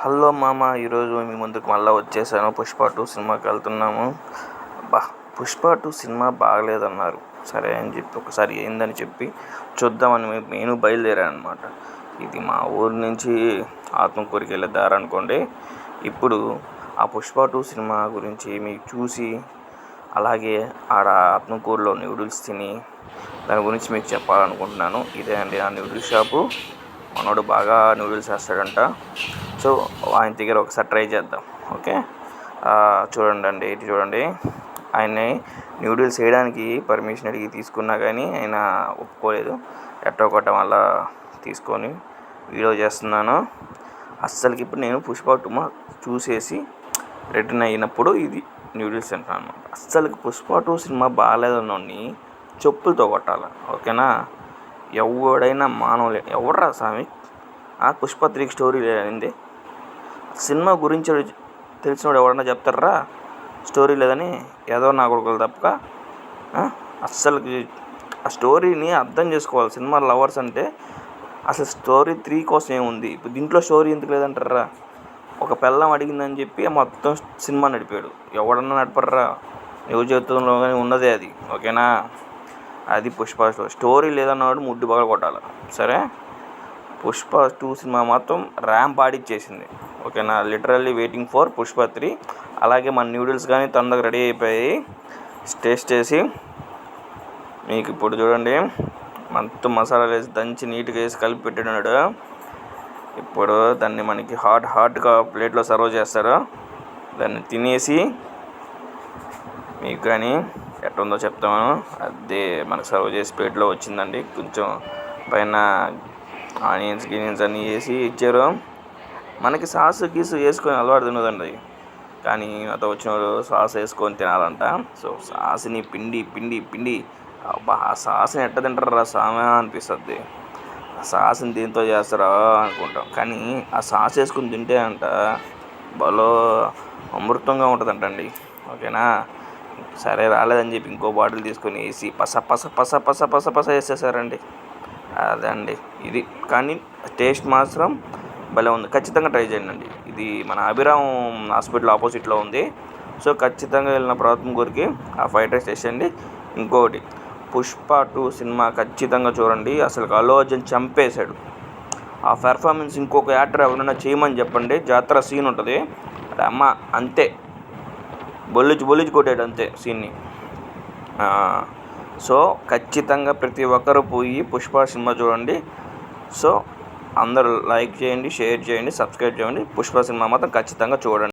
Hello మామ, ఈరోజు మీ ముందుకు మళ్ళీ వచ్చేసాను. పుష్ప 2 సినిమాకి వెళ్తున్నాము. అబ్బా, పుష్ప 2 సినిమా బాగలేదన్నారు. సరే అని చెప్పి ఒకసారి ఏందని చెప్పి చూద్దామని నేను బయలుదేరాను అనమాట. ఇది మా ఊరి నుంచి ఆత్మకూరుకి వెళ్ళే దారి అనుకోండి. ఇప్పుడు ఆ పుష్ప 2 సినిమా గురించి మీకు చూసి, అలాగే ఆడ ఆత్మకూరులో నూడిల్స్ తిని దాని గురించి మీకు చెప్పాలనుకుంటున్నాను. ఇదే అండి ఆ నూడిల్స్ షాపు. మనోడు బాగా నూడిల్స్ వేస్తాడంట. సో ఆయన దగ్గర ఒకసారి ట్రై చేద్దాం. ఓకే, చూడండి, ఇటు చూడండి. ఆయన్ని నూడిల్స్ వేయడానికి పర్మిషన్ అడిగి తీసుకున్నా కానీ ఆయన ఒప్పుకోలేదు. ఎట్టొకట వల్ల తీసుకొని వీడియో చేస్తున్నాను. అస్సలకి ఇప్పుడు నేను పుష్ప 2 చూసేసి రిటర్న్ అయినప్పుడు ఇది నూడిల్స్ తింటాను అనమాట. అస్సలకి పుష్ప 2 సినిమా బాగాలేదన్నోడిని చెప్పులతో కొట్టాలి. ఓకేనా? ఎవడైనా మానవులే. ఎవడరా స్వామి పుష్ప 3 స్టోరీ లేదండి. సినిమా గురించి తెలిసినోడు ఎవడన్నా చెప్తారా స్టోరీ లేదని? ఏదో నా కొడుకులు తప్పక. అస్సలకి ఆ స్టోరీని అర్థం చేసుకోవాలి. సినిమా లవర్స్ అంటే అసలు స్టోరీ 3 కోసం ఏముంది? ఇప్పుడు దీంట్లో స్టోరీ ఎందుకు లేదంటారా? ఒక పెళ్ళం అడిగిందని చెప్పి మొత్తం సినిమా నడిపాడు. ఎవడన్నా నడపర్రా? నిజ జీవితంలో కానీ ఉన్నదే అది. ఓకేనా? అది పుష్ప స్టోరీ లేదన్నవాడు ముడ్డు బాగా కొట్టాలి. సరే, పుష్ప 2 సినిమా మాత్రం ర్యాంప్ ఆడిచ్చేసింది. ఓకేనా? Literally waiting for Pushpa 3. అలాగే మన నూడిల్స్ కానీ తొందరగా రెడీ అయిపోయి టేస్ట్ చేసి మీకు ఇప్పుడు చూడండి, మొత్తం మసాలాలు వేసి దంచి నీట్గా వేసి కలిపి పెట్టినాడు. ఇప్పుడు దాన్ని మనకి హాట్గా ప్లేట్లో సర్వ్ చేస్తారు. దాన్ని తినేసి మీకు కానీ ఎట్టుందో చెప్తాను. అదే మనకు సర్వ్ చేసి ప్లేట్లో వచ్చిందండి. కొంచెం పైన ఆనియన్స్ అన్నీ వేసి ఇచ్చారు. మనకి సాస్ గీసు వేసుకొని అలవాటు తినదండి, కానీ అతో వచ్చినప్పుడు సాస్ వేసుకొని తినాలంట. సో సాస్ని పిండి అబ్బా, ఆ సాస్ని ఎట్ట తింటారా సామె అనిపిస్తుంది. ఆ సాస్ని దీంతో చేస్తారా అనుకుంటాం, కానీ ఆ సాస్ వేసుకొని తింటే అంట బలో అమృతంగా ఉంటుందంటండి. ఓకేనా? సరే, రాలేదని చెప్పి ఇంకో బాటిల్ తీసుకొని వేసి పస వేసేసారండి. అదండి ఇది. కానీ టేస్ట్ మాత్రం భలే ఉంది. ఖచ్చితంగా ట్రై చేయండి. ఇది మన అభిరామ్ హాస్పిటల్ ఆపోజిట్లో ఉంది. సో ఖచ్చితంగా వెళ్ళినప్పుడు ఆత్మకూరుకి ఆ ఫ్రైడ్ రైస్ చేసేయండి. ఇంకొకటి, పుష్ప 2 సినిమా ఖచ్చితంగా చూడండి. అసలు అల్లు అర్జున్ చంపేశాడు. ఆ పెర్ఫార్మెన్స్ ఇంకొక యాక్టర్ ఎవరైనా చేయమని చెప్పండి. జాతర సీన్ ఉంటుంది, అది అమ్మ అంతే బొల్లిచి కొట్టాడు అంతే సీన్ని. సో ఖచ్చితంగా ప్రతి ఒక్కరూ పోయి పుష్ప సినిమా చూడండి. సో అందరూ లైక్ చేయండి, షేర్ చేయండి, సబ్స్క్రైబ్ చేయండి. పుష్ప సినిమా మాత్రం ఖచ్చితంగా చూడండి.